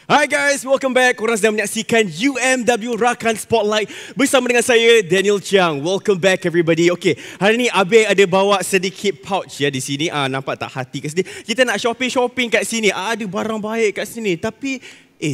Hi guys, welcome back. Korang sedang menyaksikan UMW Rakan Spotlight bersama dengan saya, Daniel Chiang. Welcome back everybody. Okay, hari ni Abang ada bawa sedikit pouch ya di sini. Nampak tak hati kat sini? Kita nak shopping kat sini. Ada barang baik kat sini. Tapi,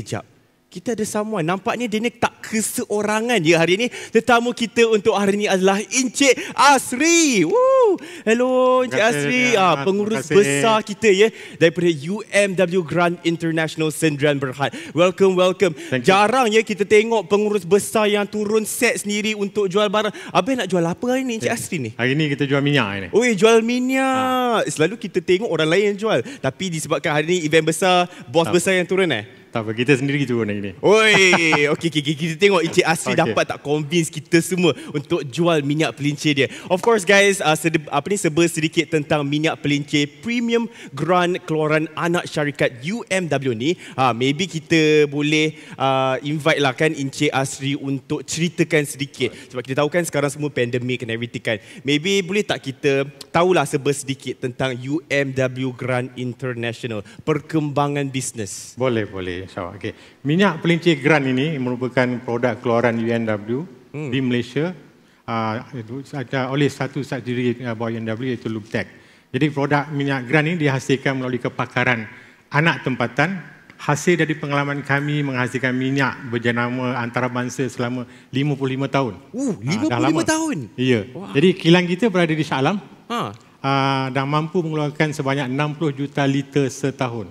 jap. Kita ada someone. Nampaknya dia ni tak keseorangan ya hari ni. Tetamu kita untuk hari ni adalah Encik Asri. Woo! Hello Encik Asri. Pengurus besar kita ya. Daripada UMW Grand International Sendirian Berhad. Welcome. Jarang ya kita tengok pengurus besar yang turun set sendiri untuk jual barang. Abang nak jual apa hari ni Encik Asri ni? Hari ni kita jual minyak ni. Jual minyak. Selalu kita tengok orang lain yang jual. Tapi disebabkan hari ni event besar, bos besar yang turun Tak apa, kita sendiri turun hari ni. Okey. Kita tengok Encik Asri dapat tak convince kita semua untuk jual minyak pelincir dia. Of course guys, serba sedikit tentang minyak pelincir premium Grand keluaran anak syarikat UMW ni. Maybe kita boleh invite lah kan Encik Asri untuk ceritakan sedikit. Sebab kita tahu kan sekarang semua pandemik and everything kan. Maybe boleh tak kita tahulah serba sedikit tentang UMW Grand International, perkembangan bisnes. Boleh. InsyaAllah. Okay. Minyak pelincir Grand ini merupakan produk keluaran UMW di Malaysia oleh satu subsidiary bawah UMW iaitu Lubtech. Jadi produk minyak Grand ini dihasilkan melalui kepakaran anak tempatan. Hasil dari pengalaman kami menghasilkan minyak berjenama antarabangsa selama 55 tahun. 55 tahun? Ya. Wow. Jadi kilang kita berada di Shah Alam. Dan mampu mengeluarkan sebanyak 60 juta liter setahun.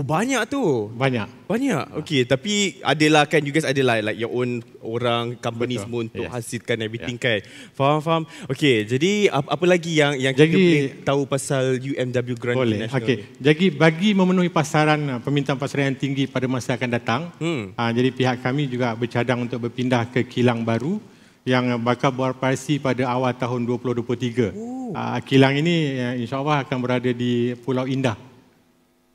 Banyak tu. Banyak. Okey, tapi adalah kan you guys adalah like your own orang company semua untuk hasilkan everything kan. Faham. Okey, jadi apa lagi yang kita boleh tahu pasal UMW Grand International? Okey. Jadi bagi memenuhi pasaran permintaan pasaran yang tinggi pada masa akan datang, jadi pihak kami juga bercadang untuk berpindah ke kilang baru yang bakal beroperasi pada awal tahun 2023. Kilang ini insyaAllah akan berada di Pulau Indah.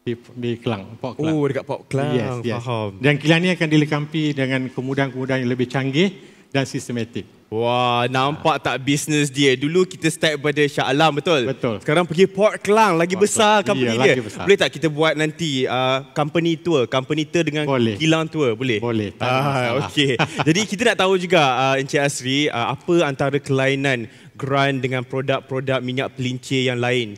Di Kelang, Port Kelang. Dekat Port Kelang, yes. Faham. Dan kilang ini akan dilengkapi dengan kemudahan-kemudahan yang lebih canggih dan sistematik. Wah, nampak tak bisnes dia? Dulu kita start pada Shah Alam, betul? Betul. Sekarang pergi Port Kelang, lagi besar company dia. Lagi besar. Boleh tak kita buat nanti company tour dengan kilang tour? Boleh? Boleh. Okey. Jadi kita nak tahu juga Encik Asri, apa antara kelainan Grand dengan produk-produk minyak pelincir yang lain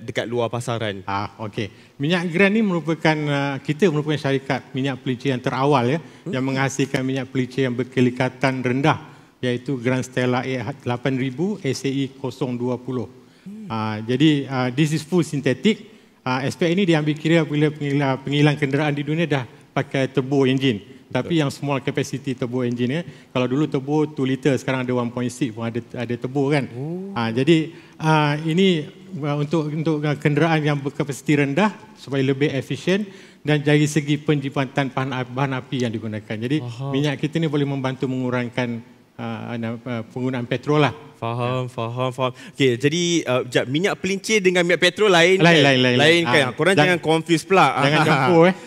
dekat luar pasaran? Okey. Minyak Grand ni merupakan kita merupakan syarikat minyak pelincir yang terawal yang menghasilkan minyak pelincir yang berkelikatan rendah iaitu Grand Stella 8000 SAE 020. Jadi this is full synthetic. Aspek ini diambil kira bila pengilang kenderaan di dunia dah pakai turbo engine. Tapi yang small capacity turbo engine kalau dulu turbo 2 liter, sekarang ada 1.6 pun ada turbo kan. Jadi ini untuk kenderaan yang berkapasiti rendah supaya lebih efisien dan dari segi penjimatan bahan api yang digunakan. Jadi minyak kita ni boleh membantu mengurangkan penggunaan petrol lah. Faham. Okey, jadi minyak pelincir dengan minyak petrol lain kan. Korang jangan confuse pula. Jangan campur kan,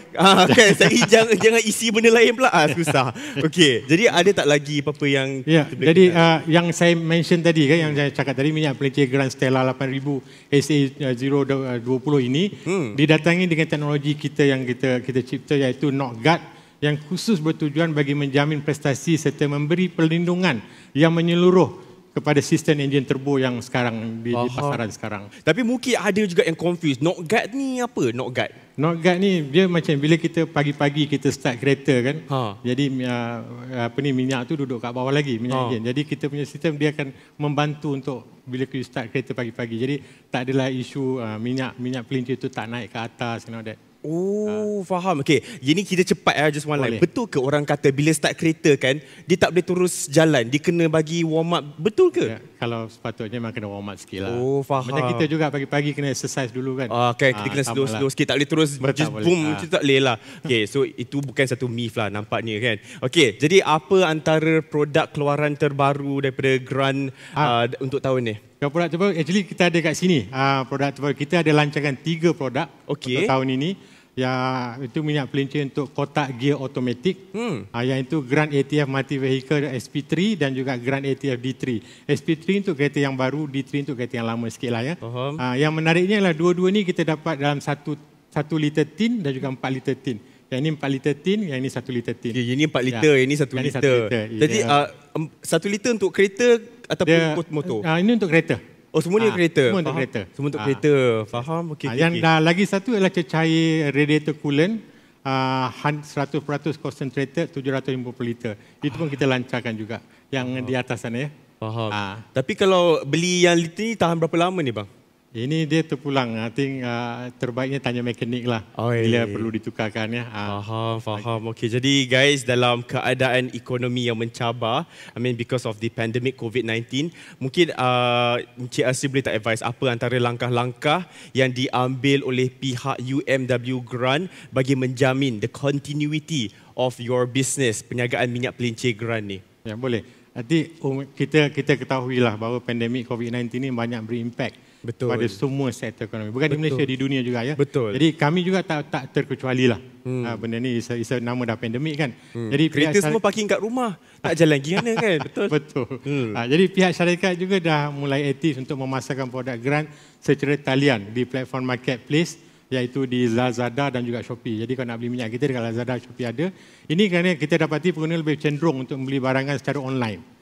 jangan isi benda lain pula. Susah. Okey, jadi ada tak lagi apa-apa yang jadi yang saya mention tadi kan, yang saya cakap tadi, minyak pelincir Grand Stella 8000 SA020 ini didatangi dengan teknologi kita yang kita cipta iaitu NOCGAT, yang khusus bertujuan bagi menjamin prestasi serta memberi perlindungan yang menyeluruh kepada sistem enjin turbo yang sekarang di pasaran sekarang. Tapi mungkin ada juga yang confused. NOCGAT ni apa? NOCGAT ni dia macam bila kita pagi-pagi kita start kereta kan. Jadi minyak tu duduk kat bawah lagi, minyak enjin. Jadi kita punya sistem dia akan membantu untuk bila kita start kereta pagi-pagi. Jadi tak adalah isu minyak pelincir tu tak naik ke atas, you know that. Faham. Okey, ini kita cepat just one line. Betul ke orang kata bila start kereta kan, dia tak boleh terus jalan, dia kena bagi warm up, betul ke? Kalau sepatutnya memang kena warm up sikit lah. Faham. Macam kita juga pagi-pagi kena exercise dulu kan. Kita kena slow sikit, tak boleh terus just boom, macam tak boleh lah. Okey, so itu bukan satu myth lah nampaknya kan. Okey, jadi apa antara produk keluaran terbaru daripada Grand untuk tahun ni? Produk terbaru, actually kita ada kat sini. Produk terbaru kita ada lancarkan 3 produk untuk tahun ini. Itu minyak pelincir untuk kotak gear automatik. Yang itu Grand ATF Multi Vehicle SP3 dan juga Grand ATF D3. SP3 untuk kereta yang baru, D3 untuk kereta yang lama sikit lah ya. Yang menariknya adalah dua-dua ni kita dapat dalam 1 liter tin dan juga 4 liter tin. Yang ini 4 liter tin, yang ini 1 liter tin. Okay, ini 4 liter, ini 1 Yang ini liter. 1 liter. Jadi 1 liter untuk kereta ataupun motor? Ini untuk kereta. Oh, semua ni kereta? Semua untuk kereta. Semua untuk kereta, faham? Okay, yang dah lagi satu ialah cecair radiator coolant, 100% concentrated, 750 liter. Itu pun kita lancarkan juga, yang di atas sana ya. Faham. Tapi kalau beli yang liter ni tahan berapa lama ni bang? Ini dia terpulang. I think terbaiknya tanya mekanik lah. Bila perlu ditukarkan ya. Faham. Okay, jadi guys, dalam keadaan ekonomi yang mencabar, because of the pandemic COVID-19, mungkin Encik Asri boleh tak advise apa antara langkah-langkah yang diambil oleh pihak UMW Grant bagi menjamin the continuity of your business, perniagaan minyak pelincir Grant ni? Ya, boleh. Nanti kita ketahuilah bahawa pandemik COVID-19 ni banyak berimpact pada semua sektor ekonomi. Bukan di Malaysia, di dunia juga ya. Jadi kami juga tak terkecuali lah. Benda ni nama dah pandemik kan. Jadi kereta semua parking kat rumah. Tak jalan gimana kan? Betul. Jadi pihak syarikat juga dah mulai aktif untuk memasarkan produk Grant secara talian di platform marketplace, iaitu di Lazada dan juga Shopee. Jadi kalau nak beli minyak kita dekat Lazada, Shopee ada. Ini kerana kita dapati pengguna lebih cenderung untuk membeli barangan secara online.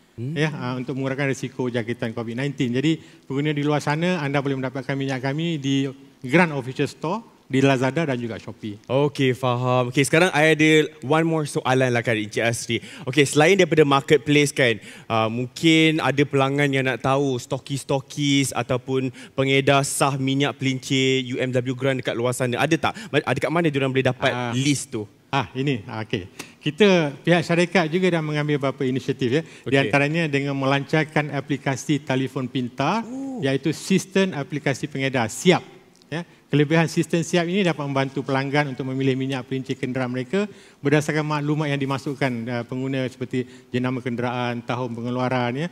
Untuk mengurangkan risiko jangkitan COVID-19. Jadi pengguna di luar sana, anda boleh mendapatkan minyak kami di Grant Official Store, di Lazada dan juga Shopee. Okey, faham. Okey, sekarang I ada one more soalan lah kan Encik Asri. Okey, selain daripada marketplace kan, mungkin ada pelanggan yang nak tahu stokis-stokis ataupun pengedar sah minyak pelincir UMW Grant dekat luar sana. Ada tak? Dekat mana diorang boleh dapat list tu? Okey. Kita pihak syarikat juga dah mengambil beberapa inisiatif ya. Di antaranya dengan melancarkan aplikasi telefon pintar, iaitu sistem aplikasi pengedar siap. Ya. Kelebihan sistem siap ini dapat membantu pelanggan untuk memilih minyak pelincir kenderaan mereka berdasarkan maklumat yang dimasukkan pengguna seperti jenama kenderaan, tahun pengeluaran ya.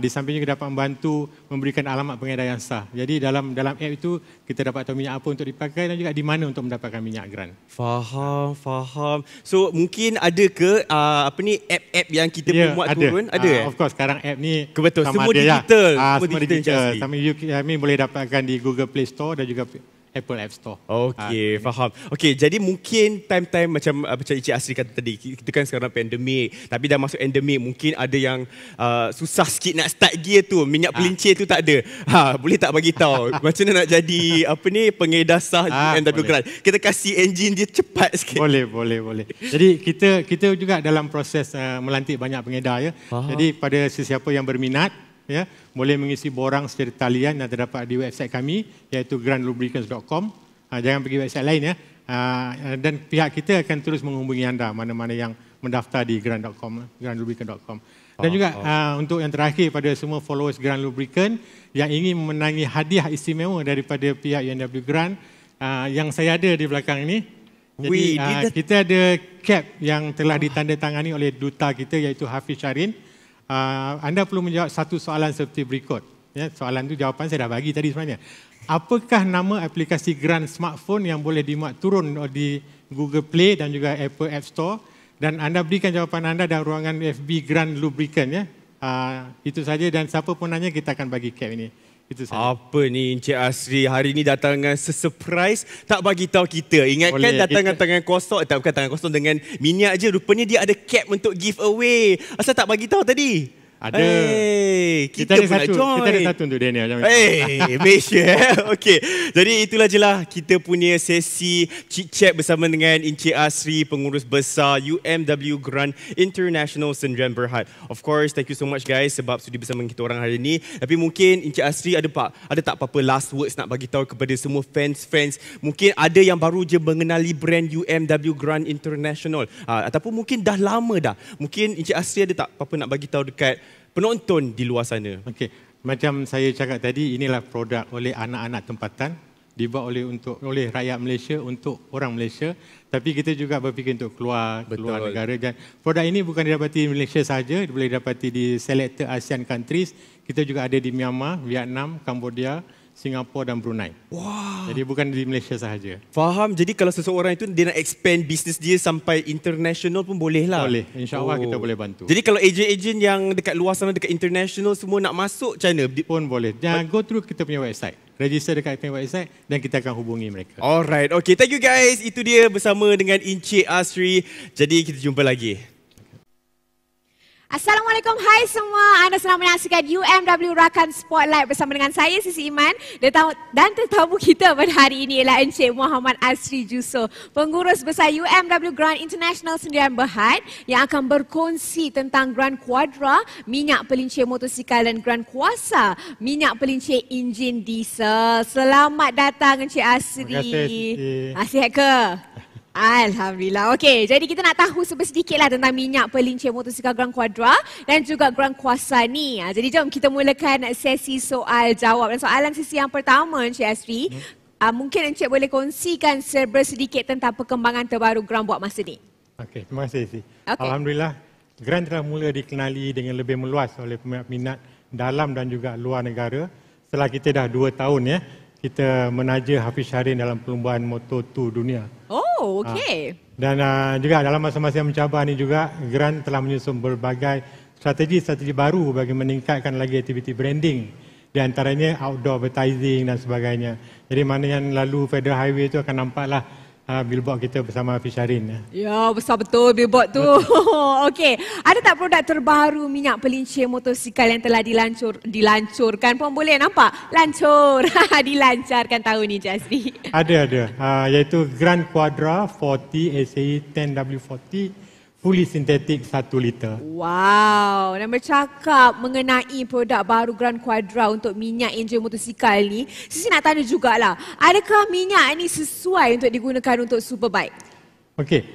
Di samping juga dapat membantu memberikan alamat pengedar yang sah. Jadi dalam app itu kita dapat tahu minyak apa untuk dipakai dan juga di mana untuk mendapatkan minyak Grant. Faham. So mungkin ada ke app-app yang kita buat turun? Ada Of course, sekarang app ni betul, semua digital. Semua digital. Kami boleh dapatkan di Google Play Store dan juga Apple App Store. Okey, faham. Okey, jadi mungkin time-time macam Encik Asri kata tadi, kita kan sekarang pandemik, tapi dah masuk endemik, mungkin ada yang susah sikit nak start gear tu, minyak pelincir tu tak ada. Boleh tak bagi tahu macam mana nak jadi pengedar sah UMW Grant? Kita kasih enjin dia cepat sikit. Boleh. Jadi kita juga dalam proses melantik banyak pengedar ya. Jadi pada sesiapa yang berminat ya, boleh mengisi borang secara talian yang terdapat di website kami, iaitu grantlubricants.com. Jangan pergi website lain ya. Dan pihak kita akan terus menghubungi anda mana-mana yang mendaftar di grantlubricants.com. Dan juga untuk yang terakhir pada semua followers Grant Lubricant yang ingin memenangi hadiah istimewa daripada pihak UMW Grant yang saya ada di belakang ini. Jadi kita ada cap yang telah ditandatangani oleh duta kita, iaitu Hafiz Syarin. Anda perlu menjawab satu soalan seperti berikut. Ya, soalan itu jawapan saya dah bagi tadi sebenarnya. Apakah nama aplikasi Grant smartphone yang boleh dimuat turun di Google Play dan juga Apple App Store? Dan anda berikan jawapan anda dalam ruangan FB Grant Lubricant ya. Itu saja, dan siapa pun nanya kita akan bagi cap ini. Itu saja. Apa ni Encik Asri hari ni datang dengan surprise, tak bagi tahu kita. Ingatkan datang dengan tangan kosong, bukan tangan kosong, dengan minyak je. Rupanya dia ada cap untuk give away. Asal tak bagi tahu tadi? Ada. Kita pun nak join. Kita ada satu untuk Daniel. Make sure. Okey. Jadi itulah je lah kita punya sesi chit-chat bersama dengan Encik Asri, pengurus besar UMW Grant International Sdn Bhd. Of course, thank you so much guys sebab sudi bersama kita orang hari ini. Tapi mungkin Encik Asri ada tak apa-apa last words nak bagi tahu kepada semua fans-fans? Mungkin ada yang baru je mengenali brand UMW Grant International, ataupun mungkin dah lama dah. Mungkin Encik Asri ada tak apa-apa nak bagi tahu dekat penonton di luar sana? Okey, macam saya cakap tadi, inilah produk oleh anak-anak tempatan, dibuat oleh rakyat Malaysia untuk orang Malaysia, tapi kita juga berfikir untuk keluar negara. Dan produk ini bukan didapati di Malaysia saja, boleh didapati di selected ASEAN countries. Kita juga ada di Myanmar, Vietnam, Cambodia, Singapura dan Brunei. Wah. Jadi bukan di Malaysia sahaja. Faham. Jadi kalau seseorang itu dia nak expand bisnes dia sampai international pun boleh lah. Boleh. InsyaAllah kita boleh bantu. Jadi kalau ejen-ejen yang dekat luar sana, dekat international semua nak masuk macam mana? Pun boleh. Jangan go through kita punya website. Register dekat kita punya website dan kita akan hubungi mereka. Alright. Okay, thank you guys. Itu dia bersama dengan Encik Asri. Jadi kita jumpa lagi. Assalamualaikum, hai semua. Anda sedang menyaksikan UMW Rakan Spotlight bersama dengan saya Sisi Iman dan tetamu kita pada hari ini ialah Encik Muhammad Asri Juso, Pengurus Besar UMW Grand International Sendirian Berhad yang akan berkongsi tentang Grand Quadra, minyak pelincir motosikal dan Grand Kuasa, minyak pelincir enjin diesel. Selamat datang Encik Asri. Terima kasih, Sisi. Sihat ke? Alhamdulillah. Okey, jadi kita nak tahu sedikitlah tentang minyak pelincir motosikal Grand Quadra dan juga Grand Kuasa ni. Jadi jom kita mulakan sesi soal jawab. Dan soalan sesi yang pertama Encik Asri, mungkin Encik boleh kongsikan sedikit tentang perkembangan terbaru Grand buat masa ni. Okey, terima kasih Sisi. Okay. Alhamdulillah, Grand telah mula dikenali dengan lebih meluas oleh peminat dalam dan juga luar negara. Setelah kita dah 2 tahun ya, kita menaja Hafiz Syahrin dalam perlombaan Moto2 dunia. Oh, okey. Dan juga dalam masa-masa yang mencabar ini juga, Grand telah menyusun berbagai strategi baru bagi meningkatkan lagi aktiviti branding. Di antaranya outdoor advertising dan sebagainya. Jadi mana yang lalu Federal Highway itu akan nampaklah billboard kita bersama Hafiz Syahrin. Ya, besar betul billboard tu. Okey, ada tak produk terbaru minyak pelincir motosikal yang telah dilancurkan pun boleh nampak? Lancur. Dilancarkan tahun ni Encik Asri. Ada. Iaitu Grand Quadra 40 SAE 10W40 fully synthetic 1 liter. Wow, dan bercakap mengenai produk baru Grand Quadra untuk minyak enjin motosikal ni, Sisi nak tanya jugalah, adakah minyak ni sesuai untuk digunakan untuk superbike? Okey,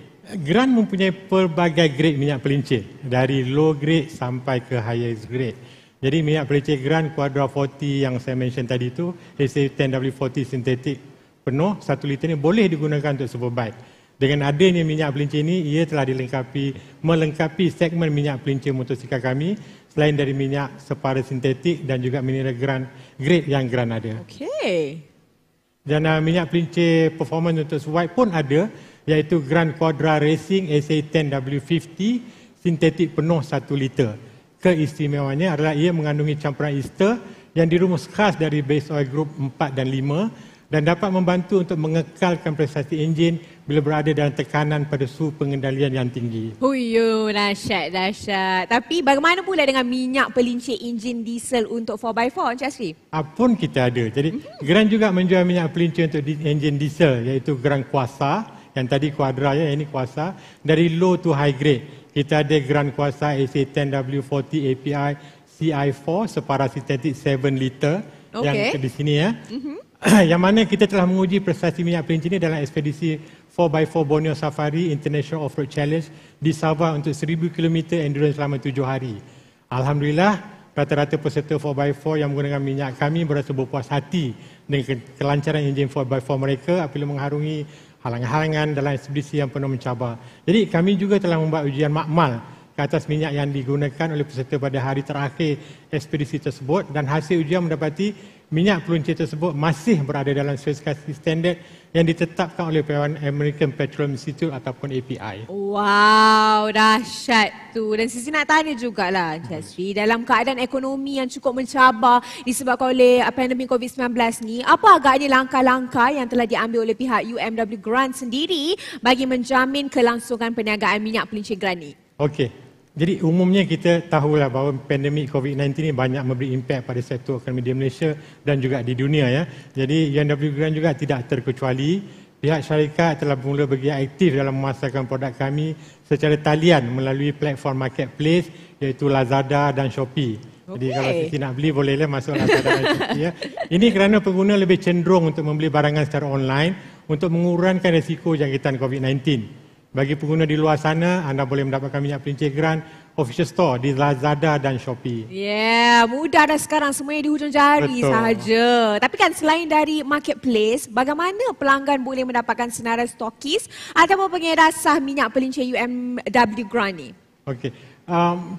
Grand mempunyai pelbagai grade minyak pelincir, dari low grade sampai ke highest grade. Jadi minyak pelincir Grand Quadra 40 yang saya mention tadi tu, SAE 10W40 synthetic penuh 1 liter ni boleh digunakan untuk superbike. Dengan adanya minyak pelincir ini, ia telah melengkapi segmen minyak pelincir motosikal kami selain dari minyak separa sintetik dan juga mineral grade yang Grand ada. Okey. Dan minyak pelincir performance untuk superbike pun ada, iaitu Grand Quadra Racing SAE 10W50 sintetik penuh 1 liter. Keistimewaannya adalah ia mengandungi campuran ester yang dirumus khas dari base oil group 4 dan 5 dan dapat membantu untuk mengekalkan prestasi enjin bila berada dalam tekanan pada suhu pengendalian yang tinggi. Huyu, dahsyat. Tapi bagaimana pula dengan minyak pelincir enjin diesel untuk 4x4 Encik Asri? Pun kita ada. Jadi Grand juga menjual minyak pelincir untuk enjin diesel, iaitu Grand Kuasa, yang tadi Quadra ya, ini Kuasa, dari low to high grade. Kita ada Grand Kuasa SAE 10W40 API CI4 separa sintetik 7 liter yang di sini ya. Yang mana kita telah menguji prestasi minyak pelincir ini dalam ekspedisi 4x4 Borneo Safari International Off-Road Challenge di Sabah untuk 1000 km endurance selama 7 hari. Alhamdulillah, rata-rata peserta 4x4 yang menggunakan minyak kami berasa berpuas hati dengan kelancaran enjin 4x4 mereka apabila mengharungi halangan-halangan dalam ekspedisi yang penuh mencabar. Jadi kami juga telah membuat ujian makmal ke atas minyak yang digunakan oleh peserta pada hari terakhir ekspedisi tersebut dan hasil ujian mendapati minyak pelincir tersebut masih berada dalam spesifikasi standard yang ditetapkan oleh Dewan American Petroleum Institute ataupun API. Wow, dahsyat tu. Dan Sisi nak tanya jugalah Encik Asri, dalam keadaan ekonomi yang cukup mencabar disebabkan oleh pandemik COVID-19 ni, apa agaknya langkah-langkah yang telah diambil oleh pihak UMW Grand sendiri bagi menjamin kelangsungan perniagaan minyak pelincir Grand ni? Okey. Jadi umumnya kita tahulah bahawa pandemik COVID-19 ini banyak memberi impak pada sektor ekonomi di Malaysia dan juga di dunia ya. Jadi UMW Grand juga tidak terkecuali. Pihak syarikat telah mula bergiat aktif dalam memasarkan produk kami secara talian melalui platform marketplace iaitu Lazada dan Shopee. Jadi kalau Sisi nak beli bolehlah masuk Lazada dan Shopee ya. Ini kerana pengguna lebih cenderung untuk membeli barangan secara online untuk mengurangkan risiko jangkitan COVID-19. Bagi pengguna di luar sana, anda boleh mendapatkan minyak pelincir Grand official store di Lazada dan Shopee. Yeah, mudah dah sekarang, semuanya di hujung jari sahaja. Tapi kan selain dari marketplace, bagaimana pelanggan boleh mendapatkan senarai stokis ataupun pengedar sah minyak pelincir UMW Grand ni? Okey.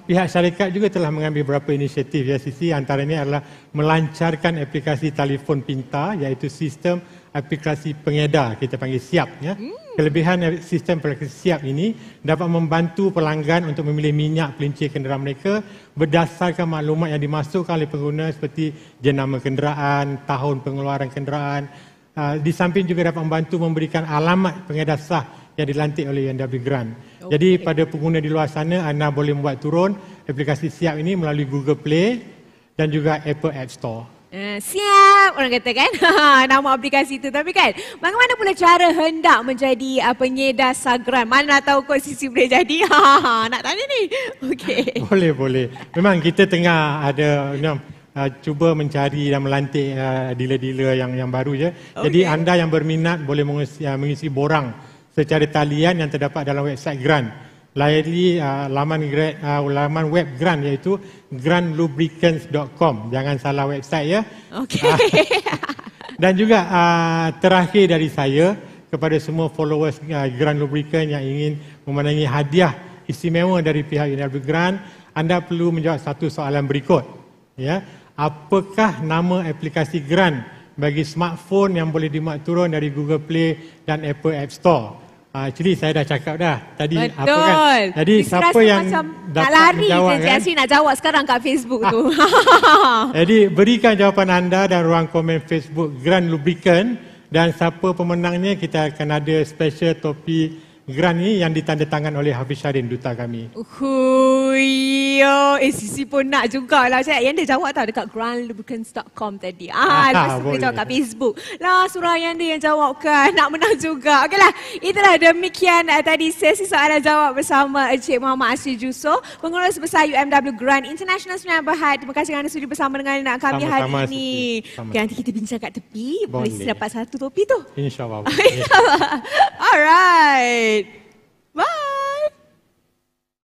pihak syarikat juga telah mengambil beberapa inisiatif ya Sisi, antaranya adalah melancarkan aplikasi telefon pintar iaitu sistem aplikasi pengedar, kita panggil SIAP ya. Kelebihan sistem aplikasi SIAP ini dapat membantu pelanggan untuk memilih minyak pelincir kenderaan mereka berdasarkan maklumat yang dimasukkan oleh pengguna seperti jenama kenderaan, tahun pengeluaran kenderaan. Di samping juga dapat membantu memberikan alamat pengedar sah yang dilantik oleh UMW Grant. Jadi pada pengguna di luar sana, anda boleh membuat turun aplikasi SIAP ini melalui Google Play dan juga Apple App Store. Siap, orang kata kan, nama aplikasi itu. Tapi kan, bagaimana pula cara hendak menjadi pengedar sah Grant? Mana tahu kok Sisi boleh jadi? Nak tanya ni. Okey. Boleh. Memang kita tengah ada cuba mencari dan melantik dealer-dealer yang baru je. Jadi anda yang berminat boleh mengisi borang secara talian yang terdapat dalam website Grant. Layari laman web Grant iaitu grantlubricants.com. Jangan salah website ya. Okey. Dan juga terakhir dari saya kepada semua followers Grant Lubricants yang ingin memenangi hadiah istimewa dari pihak UMW Grant, anda perlu menjawab satu soalan berikut. Ya, apakah nama aplikasi Grant bagi smartphone yang boleh dimuat turun dari Google Play dan Apple App Store? Actually saya dah cakap dah tadi. Betul. Apa kan? Jadi siapa yang dapat lari menjawab je, Jasri nak jawab sekarang kat Facebook tu. Jadi berikan jawapan anda dan ruang komen Facebook Grant Lubricant, dan siapa pemenangnya kita akan ada special topi Grant ni yang ditandatangan oleh Hafiz Syarin, duta kami. Sisi pun nak jugalah. Yang dia jawab tau dekat grantlubricants.com tadi. Lepas tu boleh jawab kat Facebook. Lah surah yang dia yang jawabkan. Nak menang juga. Okeylah, itulah demikian tadi sesi soalan jawab bersama Encik Muhammad Asri Jusso, pengurus besar UMW Grant International Sembilan Berhad. Terima kasih kerana sudi bersama dengan kami hari ini. Okay, nanti kita bincang kat tepi. Boleh dapat satu topi tu. InsyaAllah. Alright.